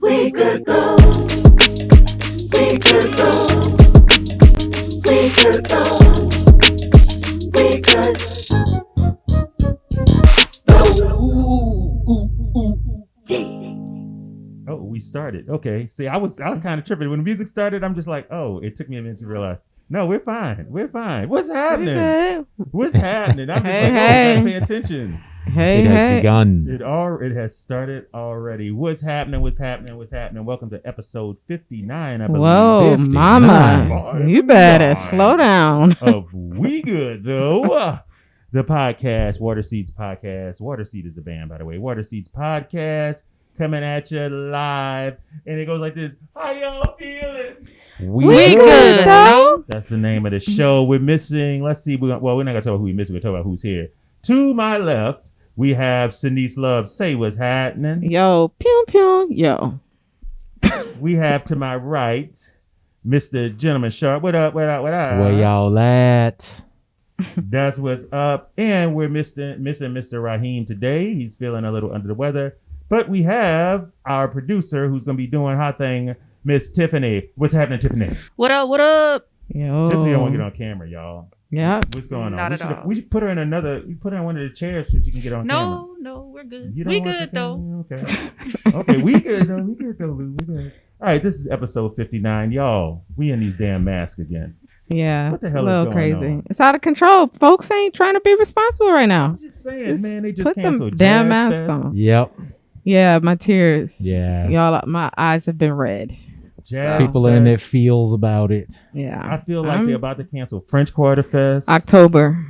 We could go. We could go. We could go. We could go. Ooh. Yeah. Oh, we started. Okay. See, I was kind of tripping when the music started. I'm just like, oh, it took me a minute to realize. No, we're fine. We're fine. What's happening? What's happening? I'm just like, oh, you gotta pay attention. It has begun. It has started already. What's happening? What's happening? What's happening? Welcome to episode 59, I believe. Whoa, 59. mama. You better slow down. Of We Good, though. The podcast, Water Seeds Podcast. Water Seed is a band, by the way. Water Seeds Podcast coming at you live. And it goes like this. How y'all feeling? We good, though. That's the name of the show. We're missing, let's see. We're not going to talk about who we missing. We're going to talk about who's here. To my left, we have Sinice Love. Say what's happening. Yo, pew, pew, yo. We have to my right, Mr. Gentleman Sharp. What up, what up, what up? Where y'all at? That's what's up. And we're missing Mr. Raheem today. He's feeling a little under the weather. But we have our producer who's going to be doing her thing, Miss Tiffany. What's happening, Tiffany? What up? What up? Yo. Tiffany don't want to get on camera, y'all. Yeah. What's going on? Not at all. We should put her in one of the chairs so she can get on camera. No, we're good. You don't We want good the though. camera? Okay, we good though. We good though, Lou. We good. All right, this is episode 59. Y'all, we in these damn masks again. Yeah. What the it's hell a is little going crazy. on? It's out of control. Folks ain't trying to be responsible right now. I'm just saying, man, they just put them canceled damn Jazz masks Fest. on. Yep. Yeah, my tears. Yeah. Y'all, my eyes have been red. Jazz People are in their Fest. feels about it. Yeah. I feel like they're about to cancel French Quarter Fest. October.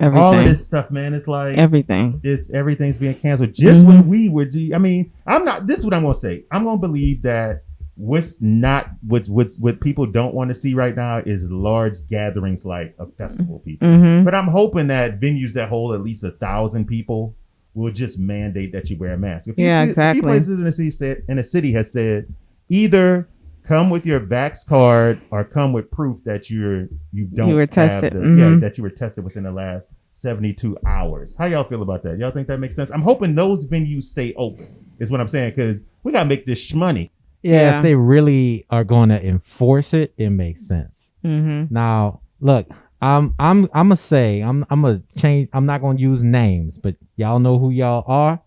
Everything. All of this stuff, man. It's like Everything. everything's being canceled. Just when we were, I mean, I'm not. This is what I'm gonna say. I'm gonna believe that what people don't want to see right now is large gatherings like a festival. People, Mm-hmm. but I'm hoping that venues that hold at least 1,000 people will just mandate that you wear a mask. Yeah, A exactly. few places in the city has said either come with your vax card or come with proof that you were tested. that you were tested within the last 72 hours. How y'all feel about that? Y'all think that makes sense? I'm hoping those venues stay open is what I'm saying, because we got to make this shmoney. Yeah, if they really are going to enforce it, it makes sense. Mm-hmm. Now, look, I'm gonna say I'm gonna change. I'm not gonna use names, but y'all know who y'all are.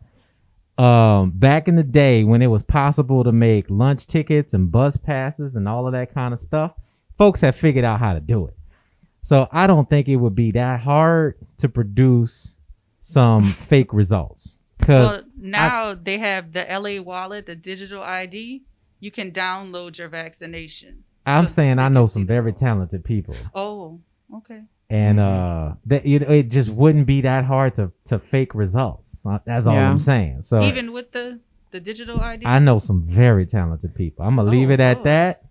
Back in the day when it was possible to make lunch tickets and bus passes and all of that kind of stuff, folks have figured out how to do it. So I don't think it would be that hard to produce some fake results. Well, now they have the LA wallet, the digital ID. You can download your vaccination. I'm So saying they I can know see some the- very talented people. Oh, okay. And that it just wouldn't be that hard to fake results. That's all Yeah. I'm saying. So Even with the digital ID. I know some very talented people. I'm gonna leave it at Lord. that.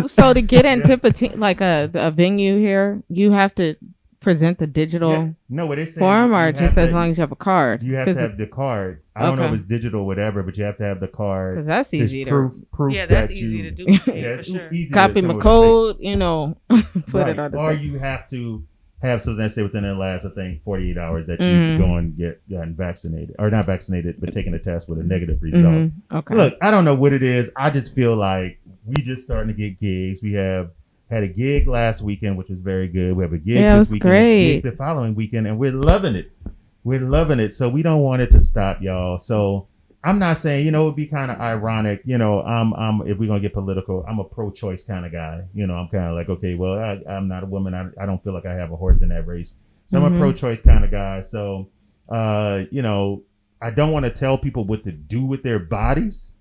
So to get into like a venue here, you have to present the digital Yeah. No, what they say form, or you just have as to- long as you have a card. you have to have the card. I don't know if it's digital or whatever, but you have to have the card. Because that's There's easy to proof Yeah, that's that easy you- to do. Yeah, for it's sure. easy copy to my know code, put right. it on the Or thing. you have to have something that say within the last, I think, 48 hours that you Mhm. go and get gotten vaccinated, or not vaccinated, but taking a test with a negative result. Mhm. Okay. Look, I don't know what it is. I just feel like we just starting to get gigs. We had a gig last weekend, which was very good. We have a gig Yeah, it this was weekend, great. a gig the following weekend, and we're loving it. We're loving it. So we don't want it to stop, y'all. So I'm not saying, it would be kind of ironic, I'm if we're gonna get political, I'm a pro-choice kind of guy. I'm kind of like, okay, well, I'm not a woman. I don't feel like I have a horse in that race. So I'm a pro-choice kind of guy. So, I don't want to tell people what to do with their bodies,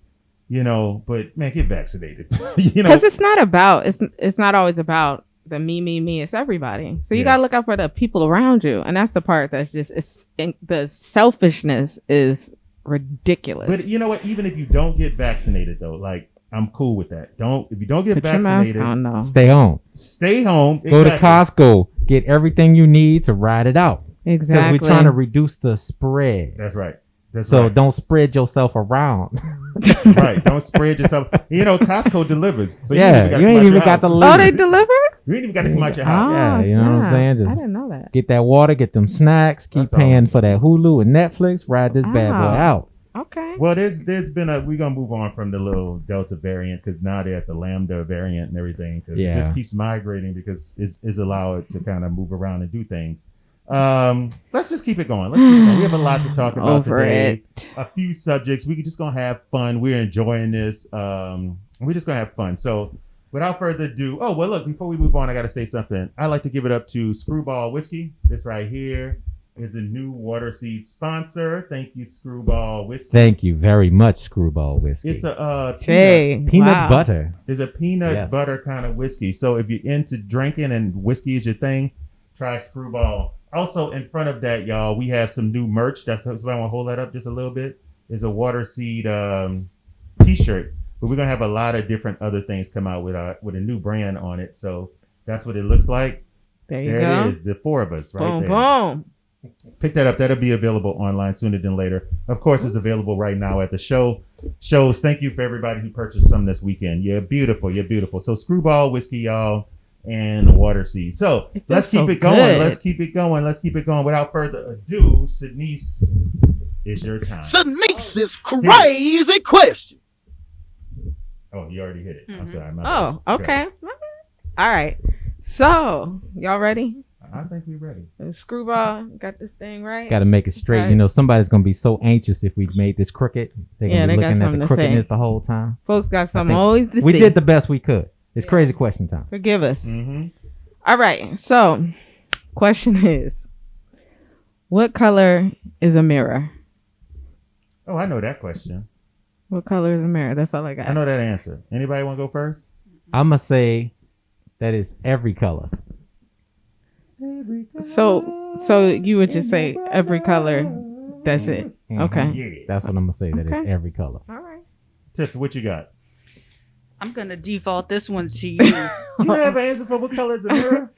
but man, get vaccinated. Because it's not always about the me. It's everybody. So you Yeah. gotta look out for the people around you, and that's the part that's the selfishness is ridiculous. But you know what? Even if you don't get vaccinated, though, like I'm cool with that. If you don't get Put your mask vaccinated, on, no. Stay home. stay home. Go to Costco. Get everything you need to ride it out. Because Exactly. we're trying to reduce the spread. That's right. That's So right. don't spread yourself around. Right. Don't spread yourself. Costco delivers. So Yeah, you ain't even got to to leave. Oh, they deliver? You ain't even got to come out your house. Yeah, you know what I'm snap. saying? I Just didn't know that. get that water, get them snacks, keep That's all. paying for that Hulu and Netflix, ride this bad boy Wow. out. Okay. Well, there's been we're gonna move on from the little Delta variant because now they're at the Lambda variant and everything because it just keeps migrating because it's allowed to kind of move around and do things. Let's just keep it going. Let's keep it going. We have a lot to talk about today. A few subjects. We're just gonna have fun. We're enjoying this. We're just gonna have fun. So without further ado, oh well, look. Before we move on, I gotta say something. I like to give it up to Screwball Whiskey. This right here is a new water seed sponsor. Thank you, Screwball Whiskey. Thank you very much, Screwball Whiskey. It's a peanut butter. It's a peanut butter kind of whiskey. So if you're into drinking and whiskey is your thing, try Screwball. Also, in front of that, y'all, we have some new merch. That's why I want to hold that up just a little bit. Is a water seed t-shirt. But we're gonna have a lot of different other things come out with a new brand on it. So that's what it looks like. There you go. It is. The four of us right there. Boom. Pick that up. That'll be available online sooner than later. Of course, it's available right now at the shows. Thank you for everybody who purchased some this weekend. You're beautiful. You're beautiful. So Screwball Whiskey, y'all, and water seed. So let's keep it going. Good. Let's keep it going. Let's keep it going. Without further ado, Sydney's, it's your time. Sydney's crazy question. Oh, you already hit it. I'm sorry. Oh, okay. All right. So, y'all ready? I think we're ready. Screwball got this thing right. Got to make it straight. Right. You know, somebody's gonna be so anxious if we made this crooked. They're gonna be looking at the crookedness the whole time. Folks got something always to we say. did the best we could. It's crazy question time. Forgive us. Mm-hmm. All right. So, question is, what color is a mirror? Oh, I know that question. What color is a mirror? That's all I got. I know that answer. Anybody want to go first? I'm gonna say that is every color. So you would just say every color. That's it. Mhm. Okay. Yeah. That's what I'm gonna say. That is Okay. every color. All right. Tiff, what you got? I'm gonna default this one to you. You have an answer for what color is a mirror?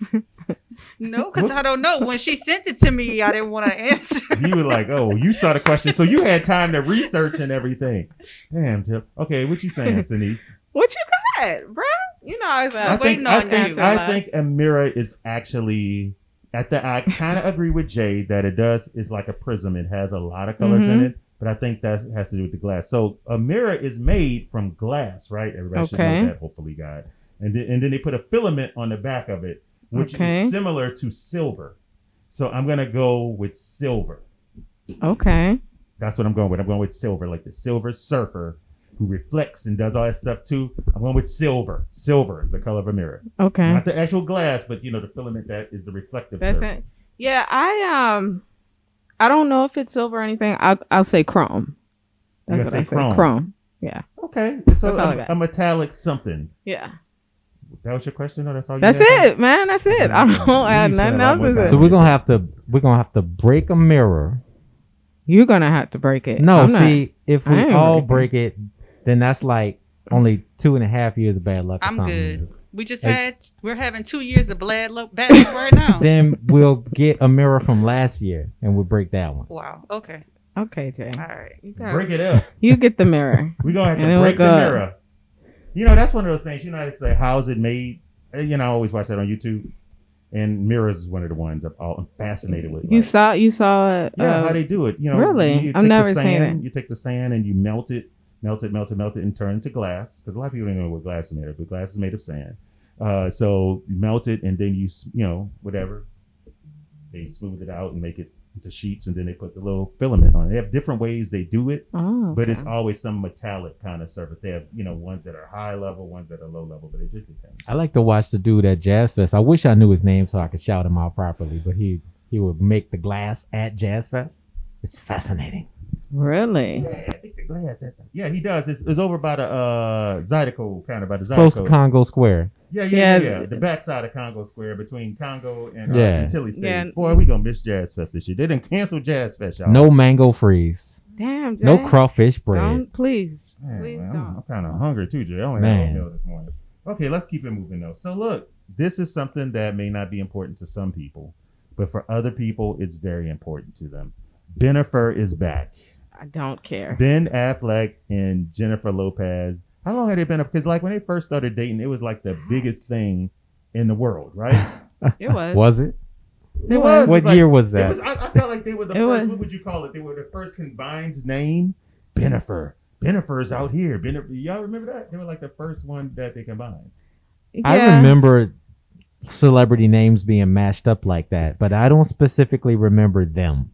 No, because I don't know. When she sent it to me, I didn't want to answer. You were like, oh, you saw the question. So you had time to research and everything. Damn, Tiff. Okay, what you saying, Denise? What you got, bro? You know I was waiting on you. I think a mirror is actually I kind of agree with Jay that it is like a prism. It has a lot of colors in it, but I think that has to do with the glass. So a mirror is made from glass, right? Everybody should know that, hopefully, God. And then they put a filament on the back of it, which is similar to silver. So I'm gonna go with silver. Okay. That's what I'm going with. I'm going with silver, like the Silver Surfer who reflects and does all that stuff too. I'm going with silver. Silver is the color of a mirror. Okay. Not the actual glass, but the filament that is the reflective That's surface. it. Yeah, I don't know if it's silver or anything. I'll say chrome. You're gonna say chrome. Chrome. Yeah. Okay. So That's all I got. a metallic something. Yeah. That was your question, or that's all you That's had? it, man. That's it. I don't add nothing else to So it. we're gonna have to break a mirror. You're gonna have to break it. No, I'm not. see, if I we ain't all breaking break it, then that's like only 2.5 years of bad luck. Or I'm something. good. We just we're having 2 years of bad luck right now. Then we'll get a mirror from last year and we'll break that one. Wow. Okay. Okay, Jay. All right. Break it up. You get the mirror. We're gonna have And to it break the will go. mirror. That's one of those things. How they say, how's it made? I always watch that on YouTube. And mirrors is one of the ones I'm fascinated with. You saw it. Yeah, how they do it. Really? You I've take never the seen sand, it. You take the sand and you melt it, and turn it into glass. Because a lot of people don't know what glass is made of, but glass is made of sand. So you melt it and then whatever. They smooth it out and make it into sheets, and then they put the little filament on it. They have different ways they do it, but it's always some metallic kind of surface. They have, ones that are high level, ones that are low level, but it just depends. I like to watch the dude at Jazz Fest. I wish I knew his name so I could shout him out properly, but he would make the glass at Jazz Fest. It's fascinating. Really? Yeah, I think the glass. Yeah, he does. It's over by the Zydeco, kind of by the Zydeco. Close to Congo Square. Yeah. The backside of Congo Square between Congo and Tilly State. Yeah. Boy, we gonna miss Jazz Fest this year. They didn't cancel Jazz Fest, y'all. No mango freeze. Damn, Jay. No crawfish bread. Don't, please. Man, Please I'm don't. kind of hungry too, Jay. I only had oatmeal this morning. Okay, let's keep it moving though. So look, this is something that may not be important to some people, but for other people, it's very important to them. Bennifer is back. I don't care. Ben Affleck and Jennifer Lopez. How long had they been up? Because when they first started dating, it was like the biggest thing in the world, right? It was. Was it? It was. What year was that? I felt like they were the It first. was. What would you call it? They were the first combined name. Bennifer. Bennifer's out here. Bennifer. Y'all remember that? They were like the first one that they combined. I remember celebrity names being mashed up like that, but I don't specifically remember them.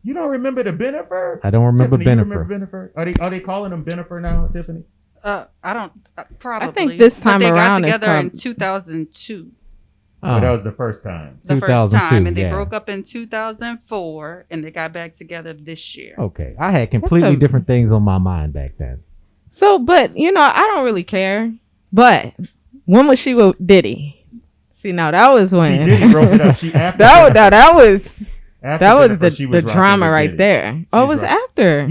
You don't remember the Bennifer? I don't remember Tiffany, Bennifer. You remember Bennifer? Are they calling him Bennifer now, Tiffany? I don't. Probably. I think this time but they around got it's together in called- 2002. But that was the first time. The first 2002, time, and they yeah. broke up in 2004, and they got back together this year. Okay, I had completely a- different things on my mind back then. So, but I don't really care. But when was she with Diddy? See, now that was when See, Diddy broke it up. She after that was after that was Bennifer, she the rocking drama with right Diddy. there. Oh, it was rocking. after.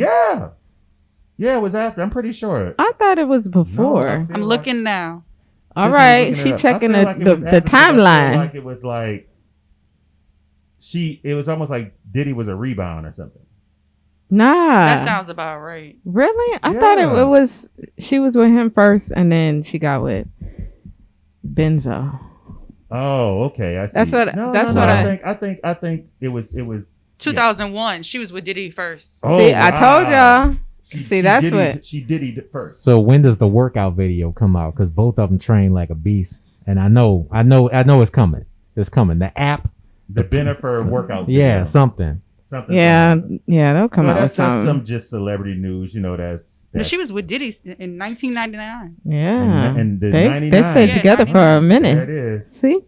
Yeah, it was after. I'm pretty sure. I thought it was before. No, I'm looking now. All Tiffany's right, looking it she up. checking I feel like it the was after because I feel timeline. Like it was like it was almost like Diddy was a rebound or something. Nah, That sounds about right. really. I thought it Yeah. was she was with him first, and then she got with Benzo. Oh, okay. I see. That's what- that's what I think it was 2001. She was with Diddy first. Oh, See, I told wow. y'all. See, that's what- she diddy first. So when does the workout video come out? Because both of them train like a beast, and I know it's coming. It's coming. The app, The Bennifer workout. yeah, video. something. Something. Yeah, they'll come out with that's something. some just celebrity news. That's But she was with Diddy in 1999. Yeah, and the they 99. stayed Yeah, together for a 99. minute. There it is. See,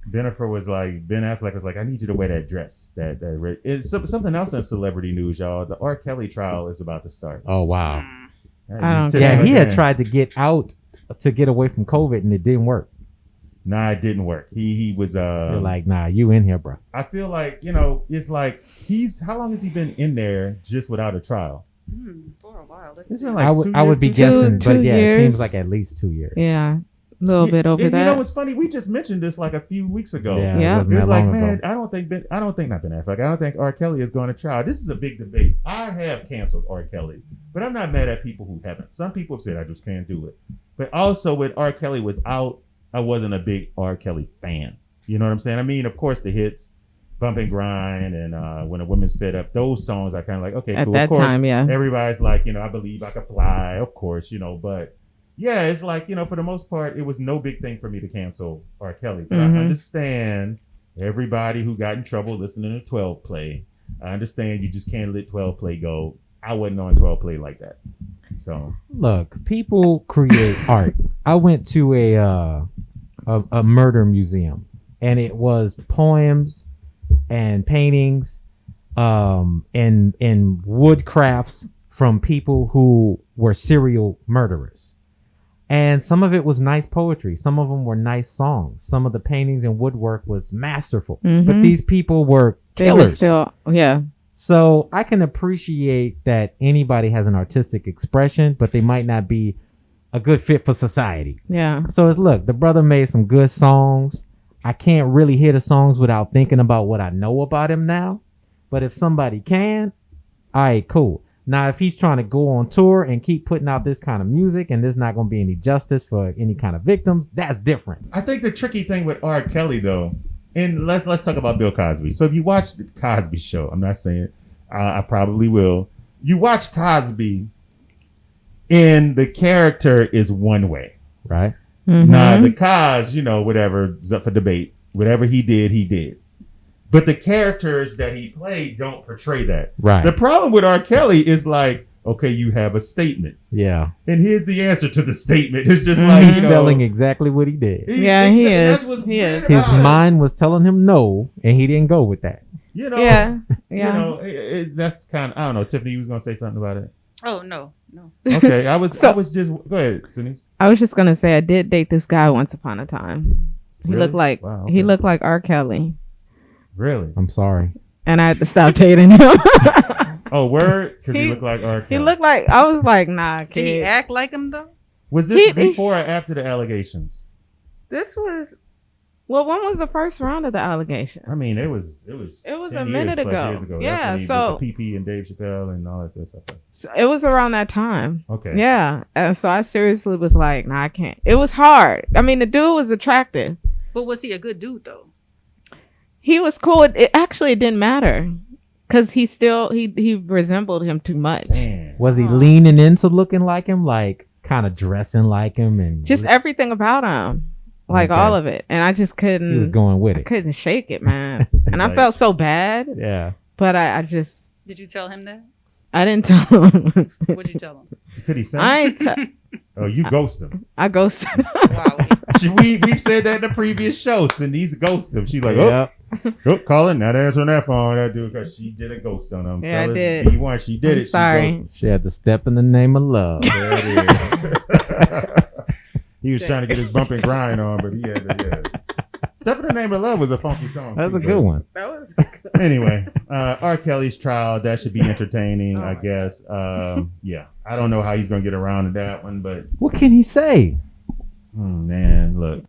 Bennifer was like, Ben Affleck was like, I need you to wear that dress. That red. It's something else in celebrity news, y'all. The R. Kelly trial is about to start. Oh wow. I don't Yeah, care. he had tried to get out to get away from COVID, and it didn't work. Nah, it didn't work. He was They're like, nah, you in here, bro. I feel like it's like how long has he been in there just without a trial? For a while. Let's It's see. been like I would be guessing, Two but yeah, it years. seems like at least 2 years. yeah, a little bit over and that. You know what's funny? We just mentioned this like a few weeks ago. Yeah, Yeah. it wasn't It's that like, long man, ago. I don't think not Ben Affleck. I don't think R. Kelly is going to trial. This is a big debate. I have canceled R. Kelly, but I'm not mad at people who haven't. Some people have said I just can't do it. But also, when R. Kelly was out, I wasn't a big R. Kelly fan. You know what I'm saying? I mean, of course, the hits, Bump and Grind, and When a Woman's Fed Up, those songs are kind of like, okay, At cool. that Of course, time, yeah. everybody's like, I Believe I Could Fly, of course, but yeah, it's like, for the most part, it was no big thing for me to cancel R. Kelly. But I understand everybody who got in trouble listening to 12 Play. I understand you just can't let 12 Play go. I wasn't on 12 Play like that. So Look, people create art. I went to a murder museum, and it was poems and paintings, and wood crafts from people who were serial murderers. And some of it was nice poetry. Some of them were nice songs. Some of the paintings and woodwork was masterful. But these people were They were killers. still, yeah. So I can appreciate that anybody has an artistic expression, but they might not be a good fit for society. Yeah. So look, the brother made some good songs. I can't really hear the songs without thinking about what I know about him now. But if somebody can, all right, cool. Now, if he's trying to go on tour and keep putting out this kind of music and there's not going to be any justice for any kind of victims, that's different. I think the tricky thing with R. Kelly, though, and let's talk about Bill Cosby. So if you watch the Cosby Show, I'm not saying I probably will. You watch Cosby, and the character is one way, Right? Nah, the Cos, whatever is up for debate. Whatever he did, he did. But the characters that he played don't portray that. Right. The problem with R. Kelly is like, okay, you have a statement, Yeah. and here's the answer to the statement. It's just like He's selling exactly what he did. Yeah, he is. That's what's He is. weird His about it. mind was telling him no, and he didn't go with that. Yeah. Yeah. That's kind of, I don't know. Tiffany, you was gonna say something about it. Oh no. Okay, I was So- just go ahead, Denise. I was just gonna say I did date this guy once upon a time. He Really? looked like Wow, he okay. looked like R. Kelly, Really? I'm sorry. and I had to stop dating him. Oh, word? Because he He- looked like R. Kelly. He looked like I was like, nah, kid. Did he act like him though? Was this he- before or after the allegations? This was when was the first round of the allegation? I mean, it was It was 10 a minute years plus ago. years ago. Yeah, That's when he so- did the PP and Dave Chappelle and all that stuff. So it was around that time. Okay. Yeah, and so I seriously was like, nah, I can't. It was hard. I mean, the dude was attractive. But was he a good dude though? He was cool. It didn't matter because he resembled him too much. Damn. Was he leaning into looking like him, like kind of dressing like him, and Just everything about him, like Okay. all of it, and I just couldn't. he was going with I it? couldn't shake it, man, and I Like- felt so bad. Yeah. But I just Did you tell him that? I didn't tell him. What'd you tell him? Could he sing? I ain't. Oh, you ghost him. I ghosted. Wow. We said that in the previous show. Cindy's ghost him. She's like, oh, calling, not answering that phone. That dude, because she did a ghost on him. Yeah, I Fellas, did. B1, she did I'm it. sorry. She ghosted. She had to step in the name of love. There it is. He was trying to get his bump and grind on, but he had to. Yeah. Step in the Name of Love was a funky song. That's a too, good but- one. That was Anyway, R. Kelly's trial, that should be entertaining, I my guess. Yeah, I don't know how he's gonna get around to that one, but What can he say? man, look,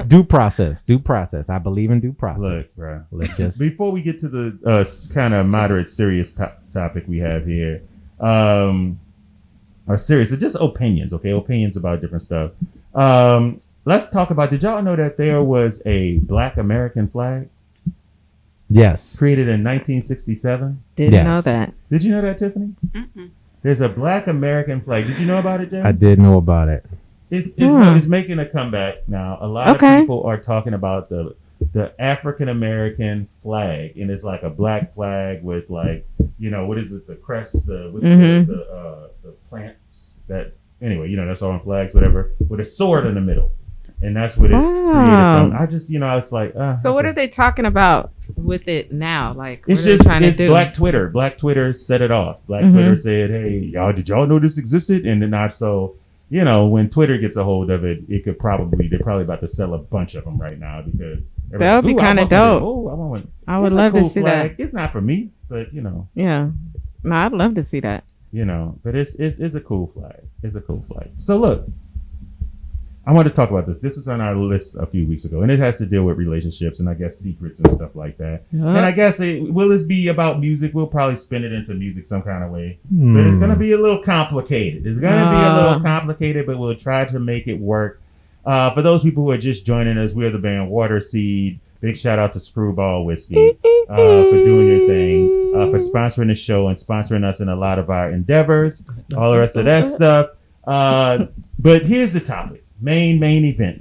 Due process. Due process. I believe in due look, process. bro. Let's just. Before we get to the kind of moderate, serious topic we have here, or serious, just opinions, okay? Opinions about different stuff. Let's talk about. Did y'all know that there was a Black American flag Yes. created in 1967? didn't Yes. know that. Did you know that, Tiffany? Mm-mm. There's a Black American flag. Did you know about it, Jen? I did know about it. It's making a comeback now. A lot Okay. of people are talking about the African American flag, and it's like a black flag with, like, what is it? The crest, Mhm. the plants that. Anyway, that's all on flags, whatever, with a sword in the middle, and that's what it's created from. I just, it's like. So what are they talking about with it now? Like, It's what are they just trying it's to do? Black Twitter. Black Twitter set it off. Black Mhm. Twitter said, "Hey, y'all, did y'all know this existed?" And then not so. When Twitter gets a hold of it, they're probably about to sell a bunch of them right now because That would be everybody's, "Ooh, I kind of want one of them. dope. Oh, I want one." I would It's a love cool to see flag. It's not for me, but Yeah. No, I'd love to see that. but it's a cool flag. It's a cool flag. So look, I want to talk about this. This was on our list a few weeks ago, and it has to deal with relationships and I guess secrets and stuff like that. And I guess will this be about music? We'll probably spin it into music some kind of way. But it's going to be a little complicated. It's going to be a little complicated, but we'll try to make it work. For those people who are just joining us, we're the band Water Seed. Big shout out to Screwball Whiskey for doing your thing, for sponsoring the show and sponsoring us in a lot of our endeavors, all the rest of that stuff. But here's the topic. Main event.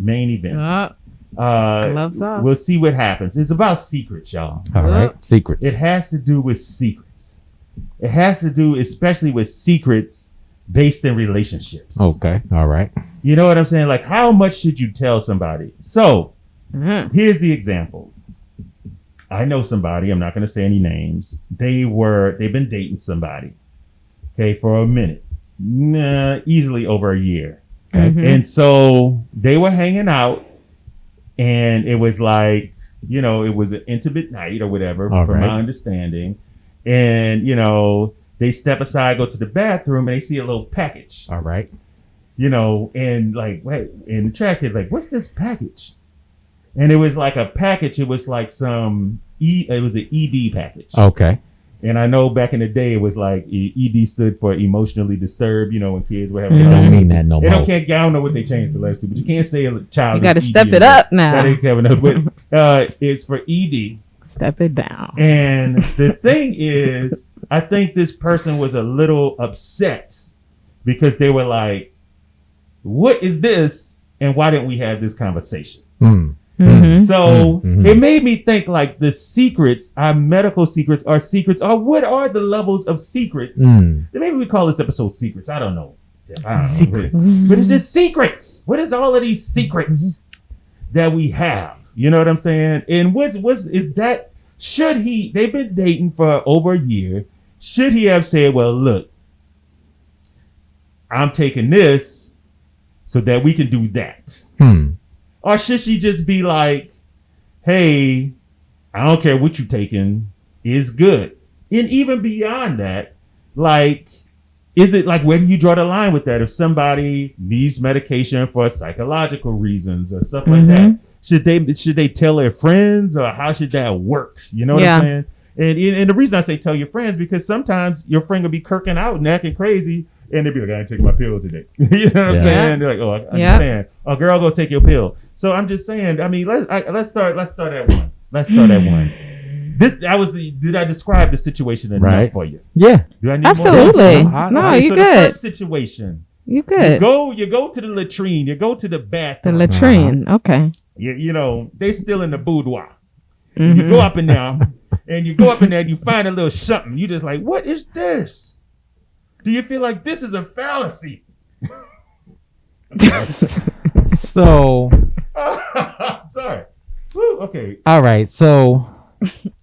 I love sauce. We'll see what happens. It's about secrets, y'all. All right. Secrets. It has to do with secrets. It has to do especially with secrets based in relationships. Okay. All right. You know what I'm saying? Like, how much should you tell somebody? So Mhm. here's the example. I know somebody, I'm not going to say any names. They've been dating somebody, okay, for a minute, easily over a year. Okay. Mhm. And so they were hanging out, and it was like, it was an intimate night or whatever, All from right. my understanding. And, they step aside, go to the bathroom, and they see a little package, All right. and like, wait, and the track is like, what's this package? And it was like a package. It was like it was an ED package. Okay. And I know back in the day, it was like ED stood for emotionally disturbed, when kids were having. It don't Mhm. mean that no They more. I don't know what they changed the last two, but you can't say a child. You got to is step ED it up now. That ain't having up with. It's for ED. Step it down. And the thing is, I think this person was a little upset because they were like, "What is this? And why didn't we have this conversation?" Mm. Mhm. So Mhm. it made me think like the secrets, our medical secrets, our secrets, or what are the levels of secrets? Mm. Maybe we call this episode secrets. I don't know. Secrets. But it's just secrets. What is all of these secrets that we have? You know what I'm saying? And what's is that? Should he? They've been dating for over a year. Should he have said, "Well, look, I'm taking this so that we can do that," or should she just be like, "Hey, I don't care what you're taking, is good," and even beyond that, like. Is it like, where do you draw the line with that? If somebody needs medication for psychological reasons or stuff like that, should they tell their friends, or how should that work? You know what Yeah. I'm saying? And the reason I say tell your friends, because sometimes your friend will be kirking out and acting crazy, and they'll be like, "I didn't take my pill today." You know what I'm Yeah. saying? They're like, "Oh, I Yeah. understand." "Oh, girl, go take your pill." So I'm just saying. I mean, let's start at one. Let's start at one. Did I describe the situation enough Right. for you? Yeah. Do I need Absolutely. more? No, Okay, you so good. The first situation. You good. You go to the latrine. You go to the The bathroom. latrine. Okay. You know, they still in the boudoir. Mhm. You go up in there, and you find a little something. You just like, what is this? Do you feel like this is a fallacy? So, Sorry. Woo, okay. all right. So,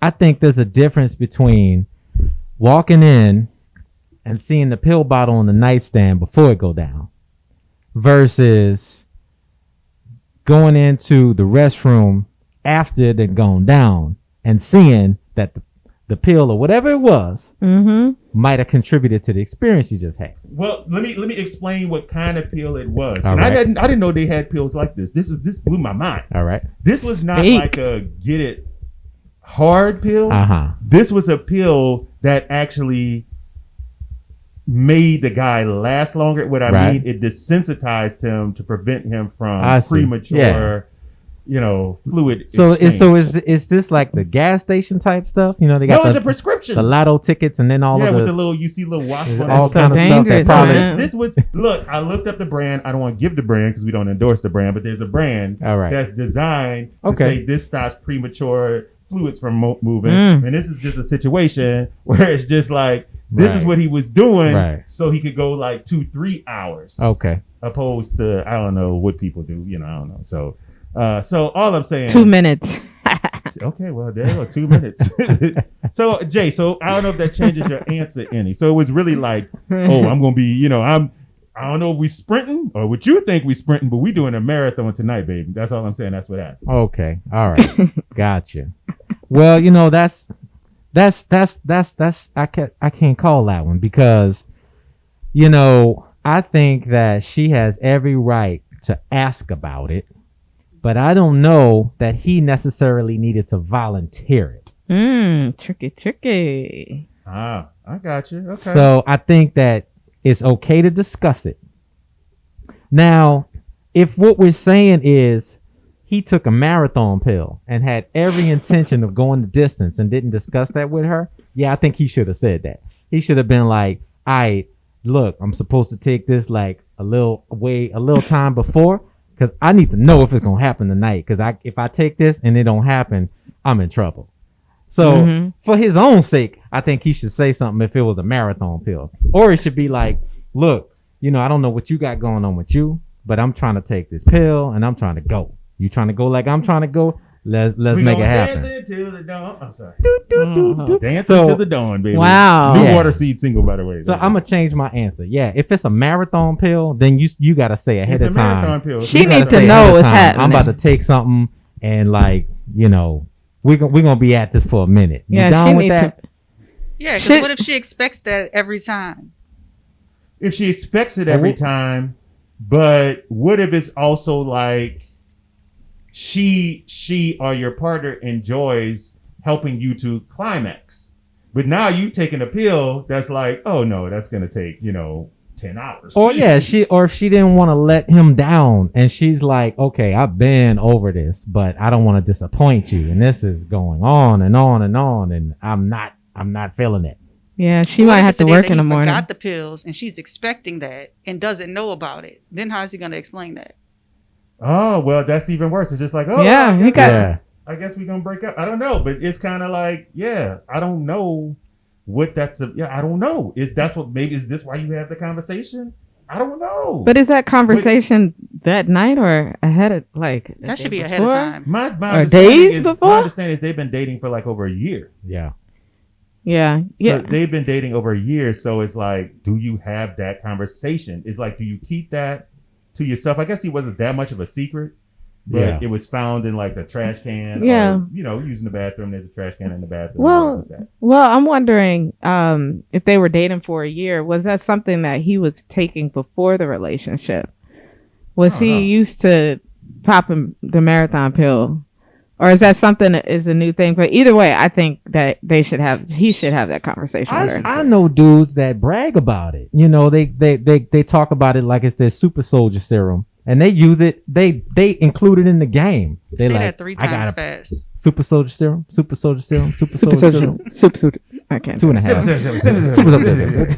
I think there's a difference between walking in and seeing the pill bottle on the nightstand before it go down versus going into the restroom after it had gone down and seeing that the pill or whatever it was Mhm. might have contributed to the experience you just had. Well, let me explain what kind of pill it was. All And right. I didn't know they had pills like this. This blew my mind. All right. This was not Speak. like a get it hard pill. Uh-huh. This was a pill that actually made the guy last longer. What I Right. mean, it desensitized him to prevent him from I see. premature, fluid. So exchange. is this like the gas station type stuff? You know, they got No, it's a the prescription. lotto tickets and then all Yeah, of with the the little wasp on all it. kind of stuff that dangerous, probably. man. This was look. I looked up the brand. I don't want to give the brand because we don't endorse the brand, but there's a brand All right. that's designed to Okay. say this stops premature fluids from moving. Mm. And this is just a situation where it's just like this is Right. what he was doing, Right. so he could go like 2-3 hours, Okay. opposed to I don't know what people do. I don't know. So all I'm saying. 2 minutes. Okay, well, there you go, 2 minutes. So, Jay, I don't know if that changes your answer any. So it was really like, oh, I'm going to be, I don't know if we sprinting or what you think we sprinting, but we doing a marathon tonight, baby. That's all I'm saying. That's what happened. Okay. All right. Gotcha. Well, that's I can't call that one because, I think that she has every right to ask about it, but I don't know that he necessarily needed to volunteer it. Tricky. Ah, I got you. Okay. So I think that it's okay to discuss it. Now, if what we're saying is he took a marathon pill and had every intention of going the distance and didn't discuss that with her, yeah, I think he should have said that. He should have been like, look, I'm supposed to take this like a little time before because I need to know if it's going to happen tonight. Because if I take this and it don't happen, I'm in trouble. So for his own sake, I think he should say something if it was a marathon pill. Or it should be like, look, I don't know what you got going on with you, but I'm trying to take this pill and I'm trying to go. You trying to go like I'm trying to go? Let's make it happen. Dancing till the dawn. I'm sorry. Mhm. Dancing till the dawn, baby. Wow. New Yeah. Water Seed single, by the way. So I'm gonna change my answer. Yeah, if it's a marathon pill, then you gotta say ahead It's of a marathon time. pill. She You gotta needs to say know ahead of what's time, happening. I'm about to take something and we're gonna be at this for a minute. You Yeah, down she with need that? to. Yeah, because Shit. what if she expects that every time? If she expects it every time, but what if it's also like she or your partner enjoys helping you to climax, but now you taking a pill that's like, oh no, that's gonna take 10 hours. Or if she didn't want to let him down and she's like, okay, I've been over this, but I don't want to disappoint you, and this is going on and on and on, and I'm not feeling it. Yeah, she What might if have it's the to day work that in the he morning. forgot the pills and she's expecting that and doesn't know about it? Then how is he going to explain that? Oh well, that's even worse. It's just like, oh Yeah, I he guess, got- Yeah. I guess we're gonna break up. I don't know, but it's kind of like, yeah, I don't know what that's. I don't know. Is this why you have the conversation? I don't know. But is that conversation that night or ahead of the That should day be ahead of before? time. my Or understanding days is, before? my understanding is they've been dating for like over a year. Yeah. Yeah, So yeah. they've been dating over a year. So it's like, do you have that conversation? It's like, do you keep that to yourself? I guess he wasn't that much of a secret, but Yeah. it was found in like a trash can. Yeah. Or, using the bathroom. There's a trash can in the bathroom. Well, What was that? Well, I'm wondering if they were dating for a year, was that something that he was taking before the relationship? Was I don't know. he used to popping the marathon pill? Or is that something that is a new thing? But either way, I think that he should have that conversation with her. I know dudes that brag about it. They talk about it like it's their super soldier serum, and they use it. They include it in the game. They Say like, that 3 I got times a fast. super soldier serum, super soldier serum, super Super soldier serum. super. I can't. 2.5. Super soldier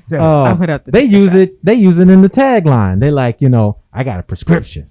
serum. I'll put up the They use shot. it. They use it in the tagline. They like, I got a prescription.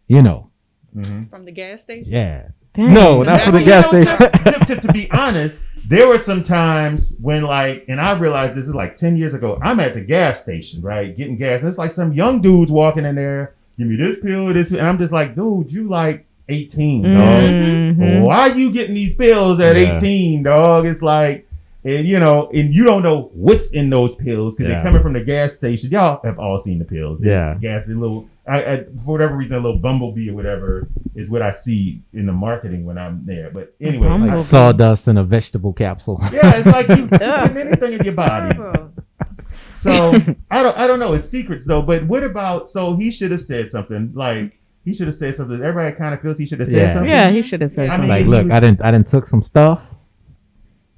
From the gas station? Yeah. Dang. No, not for the You gas know, station. to be honest, there were some times when and I realized this is like 10 years ago, I'm at the gas station, right? Getting gas. And it's like some young dudes walking in there, give me this pill, this pill. And I'm just like, dude, you like 18, dog. Mhm. Why are you getting these pills at Yeah. 18, dog? It's like, and you don't know what's in those pills because Yeah. they're coming from the gas station. Y'all have all seen the pills. Yeah. Gas, a little, for whatever reason, a little bumblebee or whatever is what I see in the marketing when I'm there. But anyway, Bumblebee. Like sawdust in a vegetable capsule. yeah, it's like you putting anything in your body. So I don't know. It's secrets though. But what about? So he should have said something. Like he should have said something. Everybody kind of feels he should have said Yeah. something. Yeah, he should have said I something. mean, Like, look, I didn't took some stuff.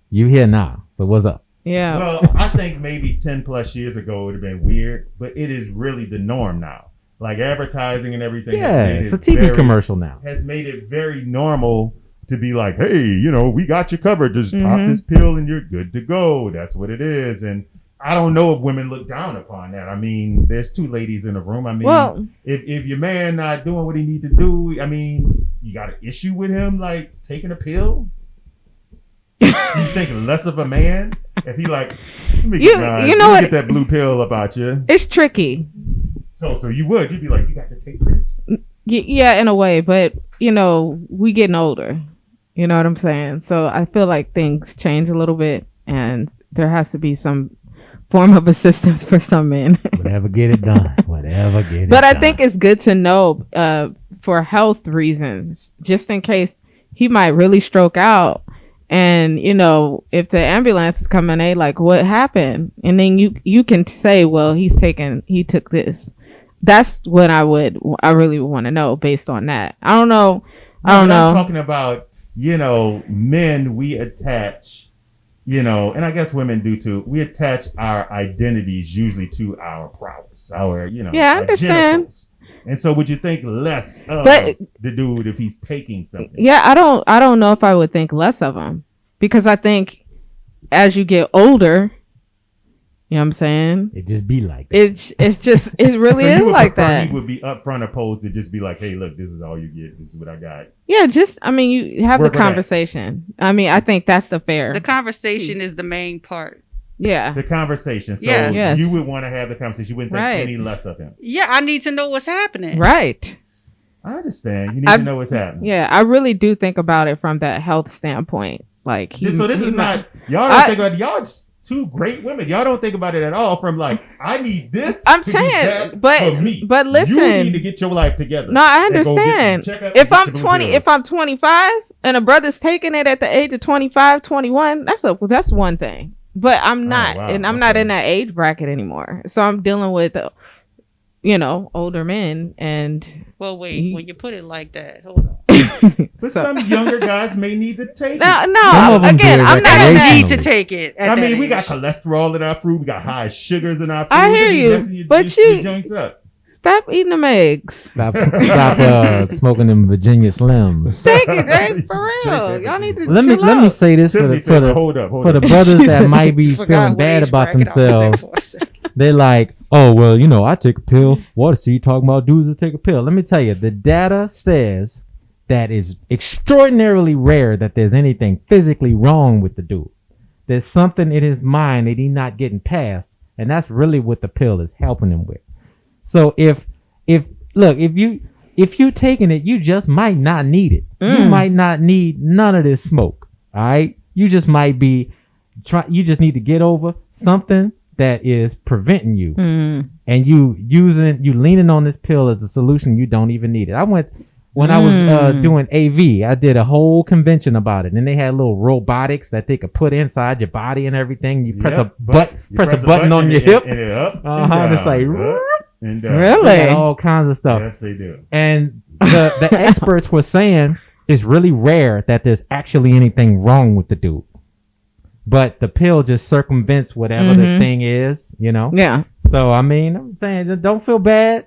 You here now. So what's up? Yeah. Well, I think maybe 10 plus years ago it would have been weird, but it is really the norm now. Like advertising and everything. Yeah, has it's a made it TV commercial now. Has made it very normal to be like, hey, we got you covered. Just pop Mhm. this pill and you're good to go. That's what it is. And I don't know if women look down upon that. I mean, there's 2 ladies in the room. I mean, Well- if your man not doing what he need to do, I mean, you got an issue with him like taking a pill? You think less of a man if he like, let me You let know me what? get that blue pill about you. It's tricky. So you'd be like, you got to take this. Yeah, in a way, but we getting older. You know what I'm saying? So I feel like things change a little bit, and there has to be some form of assistance for some men. Whatever, get it done. Whatever, get it But done. I think it's good to know for health reasons, just in case he might really stroke out. And if the ambulance is coming, they like, what happened? And then you can say, well, he took this. That's what I really would want to know based on that. I don't know. I'm talking about, men, we attach, and I guess women do too. We attach our identities usually to our prowess, our, Yeah, I our understand. genitals. And so would you think less of But- the dude if he's taking something? Yeah, I don't know if I would think less of him, because I think as you get older, you know what I'm saying? it just be like that. It really So is you would like prefer that. He would be upfront opposed to just be like, hey, look, this is all you get. This is what I got. Yeah, you have Work the with that. conversation. I mean, I think that's the fair. The conversation is the main part. Yeah. The conversation. So Yes. you would want to have the conversation. You wouldn't think Right. any less of him. Yeah, I need to know what's happening. Right. I understand. You need to know what's happening. Yeah, I really do think about it from that health standpoint. Like, So this is not, y'all don't think about it. Y'all just 2 great women. Y'all don't think about it at all from like, I need this. I'm to saying, do that but- for me. but listen. You need to get your life together. No, I And go get- understand. check out- If get I'm your blue 20, pills. if I'm 25 and a brother's taking it at the age of 25, 21, that's one thing. But I'm not, wow, and I'm not okay. in that age bracket anymore. So I'm dealing with, older men, and Well, wait, when you put it like that, hold on. But so- some younger guys may need to take it. no, Some of them again, do it I'm not in I that. need to recreationally. take it. At I that mean, we got age. cholesterol in our food. We got high sugars in our food. I hear It be you, messing your- but your you- joints up. Stop eating them eggs. Stop smoking them Virginia Slims. Take it, right? For Jason, real. Y'all need to Let me chill let me out. say this Tiffany for said, the hold up. for the brothers that might be Forgot feeling what bad age about bracket I was in themselves. for a second. They're like, oh well, I take a pill. Water seed talking about dudes that take a pill. Let me tell you, the data says that is extraordinarily rare that there's anything physically wrong with the dude. There's something in his mind that he's not getting past, and that's really what the pill is helping him with. So if you taking it, you just might not need it. You might not need none of this smoke. All right, you just might be you just need to get over something that is preventing you, and you leaning on this pill as a solution. You don't even need it. I went when I was doing AV. I did a whole convention about it, and they had little robotics that they could put inside your body and everything. You press Yep, a press a button on your hip. And it up. And it's like up and down. Really? they got all kinds of stuff. Yes, they do. And the experts were saying it's really rare that there's actually anything wrong with the dude. but the pill just circumvents whatever the thing is, you know? Yeah. So, I mean, I'm saying that don't feel bad,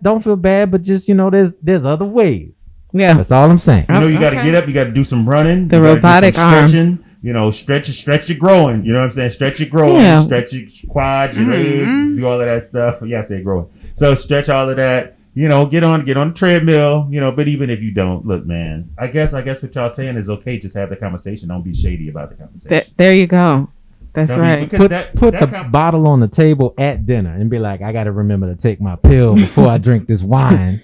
but just, you know, there's other ways. Yeah. That's all I'm saying. You know, you got to get up, you got to do some running. The you gotta robotic do some stretching. You know, stretch your growing. You know what I'm saying? Stretch your growing, Yeah. stretch your quads, your legs, do all of that stuff. Yeah, I say growing. So stretch all of that. You know, get on the treadmill. You know, but even if you don't, look, man. I guess what y'all saying is okay. Just have the conversation. Don't be shady about the conversation. There you go. That's Don't be- right. because Put that the bottle on the table at dinner and be like, I got to remember to take my pill before I drink this wine.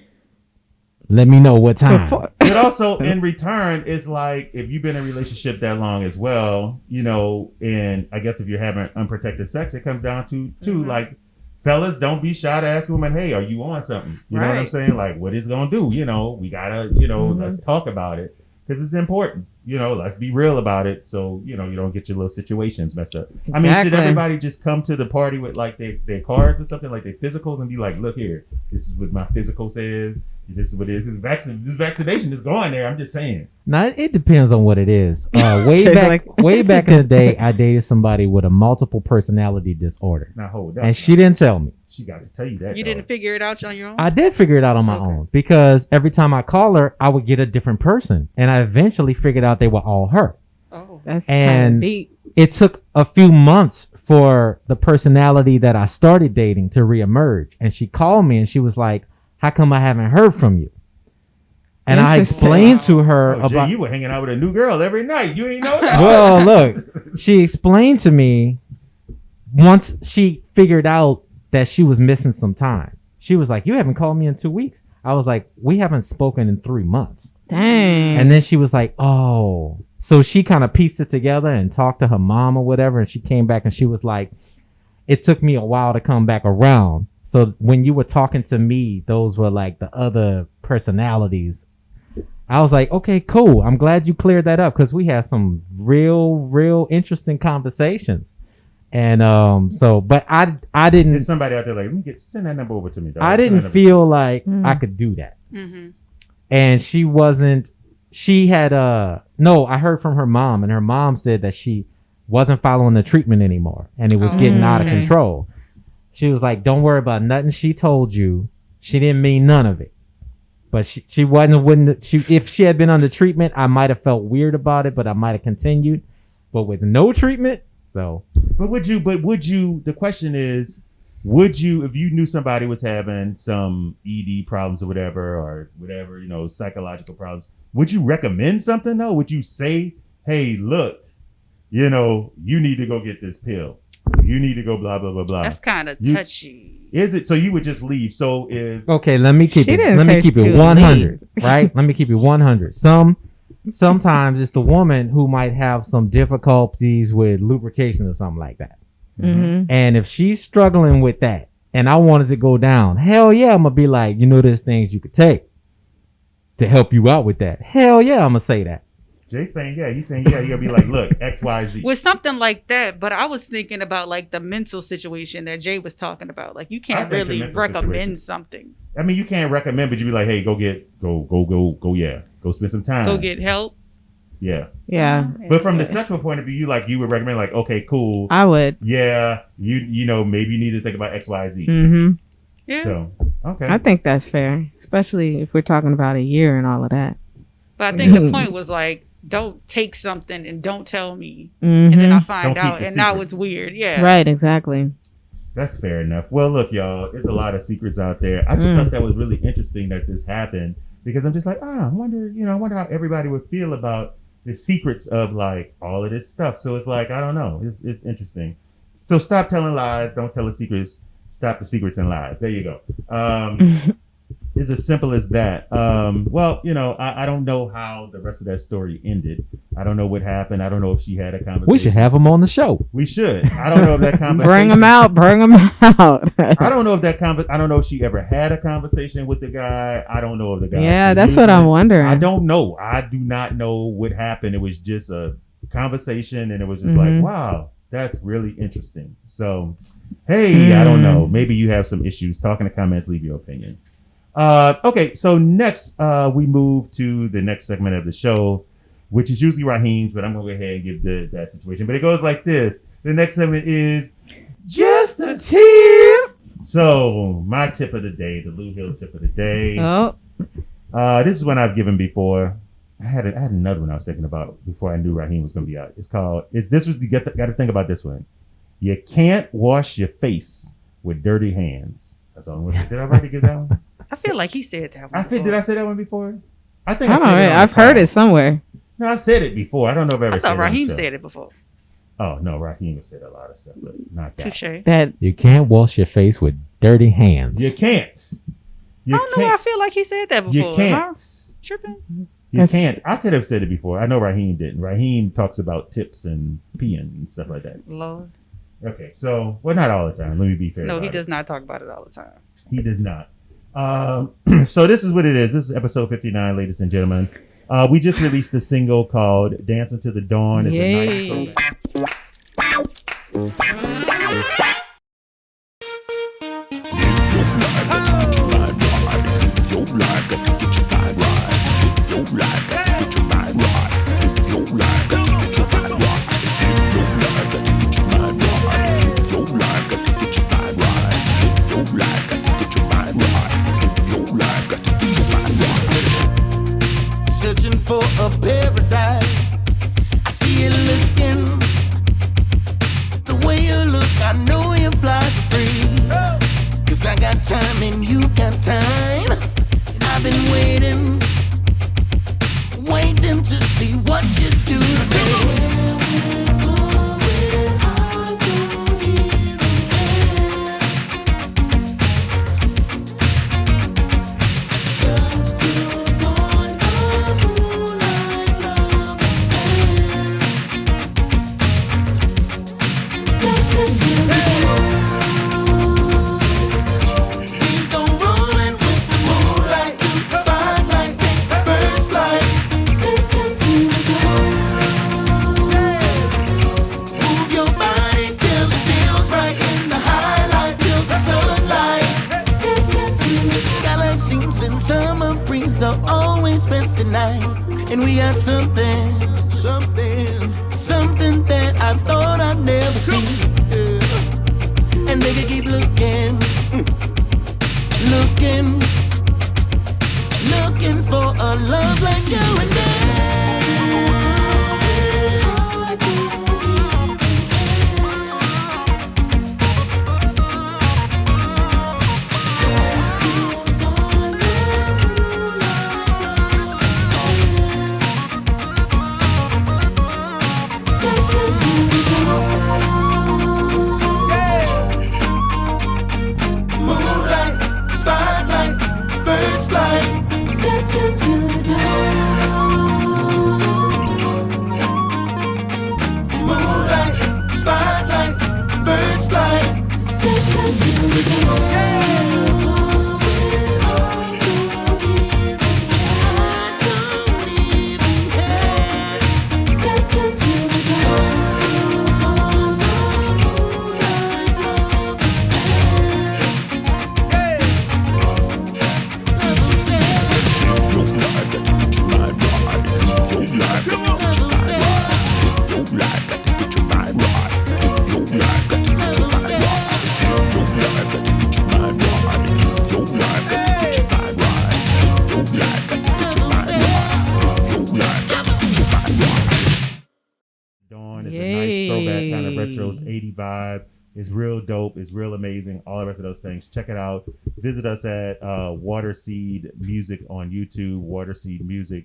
Let me know what time. But also in return, it's like if you've been in a relationship that long as well, you know, and I guess if you're having unprotected sex, it comes down to like, fellas, don't be shy to ask women, hey, are you on something? You know what I'm Right. saying? Like, what is it gonna do? You know, we gotta, you know, let's talk about it because it's important. You know, let's be real about it. So, you know, you don't get your little situations messed up. I mean, should Exactly. everybody just come to the party with like their cards or something, like their physicals, and be like, look here, this is what my physical says. This is what it is. Because this vaccination is going there. I'm just saying. Now it depends on what it is. Way Jay, back, like- way back in the day, I dated somebody with a multiple personality disorder, Now hold up. and she didn't tell me. She got to tell you that. You though. didn't figure it out on your own? I did figure it out on my Okay. own because every time I call her, I would get a different person, and I eventually figured out they were all her. Oh. That's And- kind of deep. It took a few months for the personality that I started dating to reemerge, and she called me and she was like, "How come I haven't heard from you?" And I Interesting. explained to her Oh, Jay, about. you were hanging out with a new girl every night. You ain't know that. Well, look, she explained to me once she figured out that she was missing some time. She was like, "You haven't called me in 2 weeks." I was like, "We haven't spoken in 3 months." Dang. And then she was like, "Oh." So she kind of pieced it together and talked to her mom or whatever. And she came back and she was like, "It took me a while to come back around. So when you were talking to me, those were like the other personalities." I was like, "Okay, cool. I'm glad you cleared that up because we had some real interesting conversations." And but I didn't There's somebody out there like, let me send that number over to me. Dog. I Send that didn't number feel like Mm. I could do that. Mm-hmm. And she had no, I heard from her mom, and her mom said that she wasn't following the treatment anymore and it was Oh, getting out of okay. control. She was like, "Don't worry about nothing she told you. She didn't mean none of it." But she if she had been under treatment, I might have felt weird about it, but I might have continued. But with no treatment, so But would you, the question is, would you, if you knew somebody was having some ED problems or whatever, you know, psychological problems, would you recommend something though? Would you say, hey, look, you know, you need to go get this pill. You need to go blah, blah, blah, blah. That's kind of You- touchy. Is it? So you would just leave. So if, okay, let me keep She it. didn't Let me say keep she it would 100. Right? Let me keep it 100. Sometimes it's the woman who might have some difficulties with lubrication or something like that. Mm-hmm. And if she's struggling with that, and I wanted to go down, hell yeah, I'm gonna be like, you know, there's things you could take to help you out with that. Hell yeah, I'm gonna say that. Jay's saying, yeah, he's saying, yeah, you're gonna be like, look, X, Y, Z. With something like that, but I was thinking about like the mental situation that Jay was talking about. Like you I can't think the really mental recommend situation. something. I mean, you can't recommend, but you be like, hey, go spend some time. Go get help. Yeah. Yeah, But from the sexual point of view, you would recommend like, okay, cool. I would. Yeah, you know, maybe you need to think about X, Y, Z. Mm-hmm. Yeah. So, okay. I think that's fair, especially if we're talking about a year and all of that. But I think the point was like, don't take something and don't tell me. Mm-hmm. And then I find Don't keep out the and now secret. it's weird. Yeah. Right, exactly. That's fair enough. Well, look, y'all, there's a lot of secrets out there. I just thought that was really interesting that this happened because I'm just like, I wonder how everybody would feel about the secrets of like all of this stuff. So it's like, I don't know. It's interesting. So stop telling lies. Don't tell the secrets. Stop the secrets and lies. There you go. It's as simple as that. Well, you know, I don't know how the rest of that story ended. I don't know what happened. I don't know if she had a conversation. We should have them on the show. We should. I don't know if that conversation. Bring them out. Bring them out. I don't know if I don't know if she ever had a conversation with the guy. I don't know if the guy. Yeah, that's used what I'm it. wondering. I don't know. I do not know what happened. It was just a conversation, and it was just Mhm. like, wow, that's really interesting. So, hey, I don't know. Maybe you have some issues. Talk in the comments. Leave your opinion. Okay, so next we move to the next segment of the show. which is usually Raheem's, but I'm going to go ahead and give that situation. But it goes like this. The next segment is Just a Tip. So, my tip of the day, the Lou Hill tip of the day. Oh. This is one I've given before. I had another one I was thinking about before I knew Raheem was going to be out. It's called, you got to think about this one. You can't wash your face with dirty hands. That's all. Did I already give that one? I feel like he said that one. Before. Did I say that one before? I think I don't know. I've heard it somewhere. No, I've said it before. I don't know if I ever I said it. thought Raheem said it before. Oh, no, Raheem has said a lot of stuff, but not that. Touche. That You can't wash your face with dirty hands. You can't. I don't know. I feel like he said that before. You can't. Am I tripping? You can't. I could have said it before. I know Raheem didn't. Raheem talks about tips and peeing and stuff like that. Lord. Okay, so, well, not all the time. Let me be fair. No, he about does not talk about it all the time. He does not. So this is what it is. This is episode 59, ladies and gentlemen. We just released a single called Dancing to the Dawn. It's a nice throwback. Searching for a paradise. I see you looking. The way you look, I know you fly for free. 'Cause I got time and you got time. And I've been waiting, waiting to see what you do today. And we had something that I thought I'd never see. And they could keep looking for a love like you and throwback kind of retros 80 vibe. It's real dope. It's real amazing. All the rest of those things. Check it out. Visit us at Waterseed Music on YouTube, Waterseed Music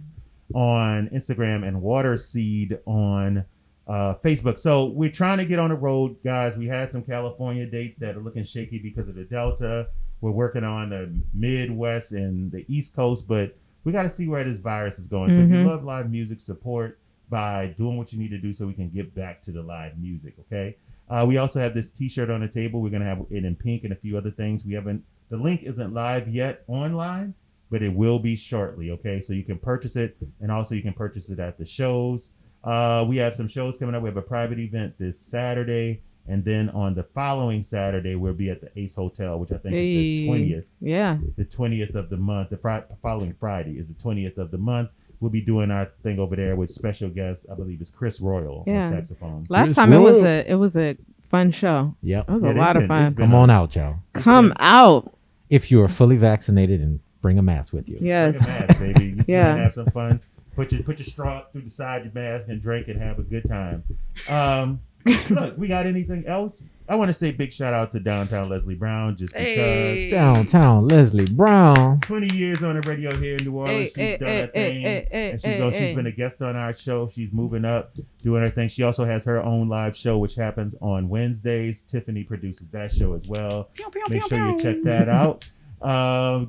on Instagram, and Waterseed on Facebook. So we're trying to get on the road, guys. We had some California dates that are looking shaky because of the Delta. We're working on the Midwest and the East Coast, but we got to see where this virus is going. So if you love live music, support by doing what you need to do so we can get back to the live music, okay? We also have this t-shirt on the table. We're going to have it in pink and a few other things. The link isn't live yet online, but it will be shortly, okay? So you can purchase it, and also you can purchase it at the shows. We have some shows coming up. We have a private event this Saturday, and then on the following Saturday, we'll be at the Ace Hotel, which I think is the 20th. Yeah. The 20th of the month. The following Friday is the 20th of the month. we'll be doing our thing over there with special guest. I believe it's Chris Royal on saxophone. Last Chris time Royal. it was a fun show. Yep. It was Yeah, a lot of it's fun. been Come on out, y'all. Come out. If you are fully vaccinated and bring a mask with you. Yes. Bring a mask, baby. You Yeah. can have some fun. Put your straw through the side of your mask and drink and have a good time. Look, we got anything else? I want to say big shout out to Downtown Leslie Brown just because Hey. Downtown Leslie Brown. 20 years on the radio here in New Orleans. She's done her thing. And she's been a guest on our show. She's moving up, doing her thing. She also has her own live show, which happens on Wednesdays. Tiffany produces that show as well. Pew, pew, Make pew, sure you pew. check that out.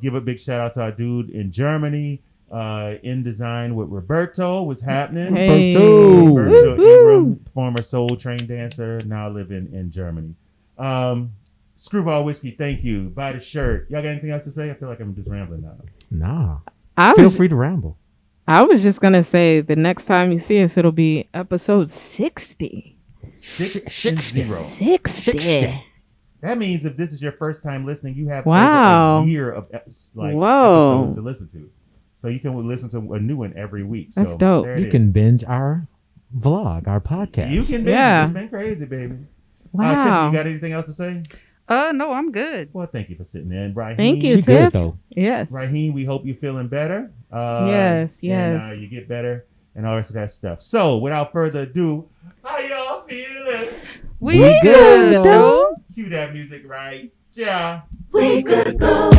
Give a big shout out to our dude in Germany. In Design with Roberto was happening. Hey. Roberto. Roberto Woo-hoo. Ingram, former Soul Train dancer, now living in Germany. Screwball Whiskey, thank you. Buy the shirt. Y'all got anything else to say? I feel like I'm just rambling now. Nah. Feel free to ramble. I was just gonna say the next time you see us, it'll be episode 60. 660. 60. That means if this is your first time listening, you have Wow. over a year of Whoa. episodes to listen to. So you can listen to a new one every week. That's so dope. there it You is. can binge our vlog, our podcast. You can binge Yeah. it. It's been crazy, baby. Wow. Tiffany, you got anything else to say? No, I'm good. Well, thank you for sitting in. Raheem, Thank you, She Tiff. good though. Yes. Raheem, we hope you're feeling better. Yes, And, yes. you get better and all the rest of that stuff. So, without further ado, how y'all feeling? We good, good, though. dude. Cue that music right. Yeah. We could go.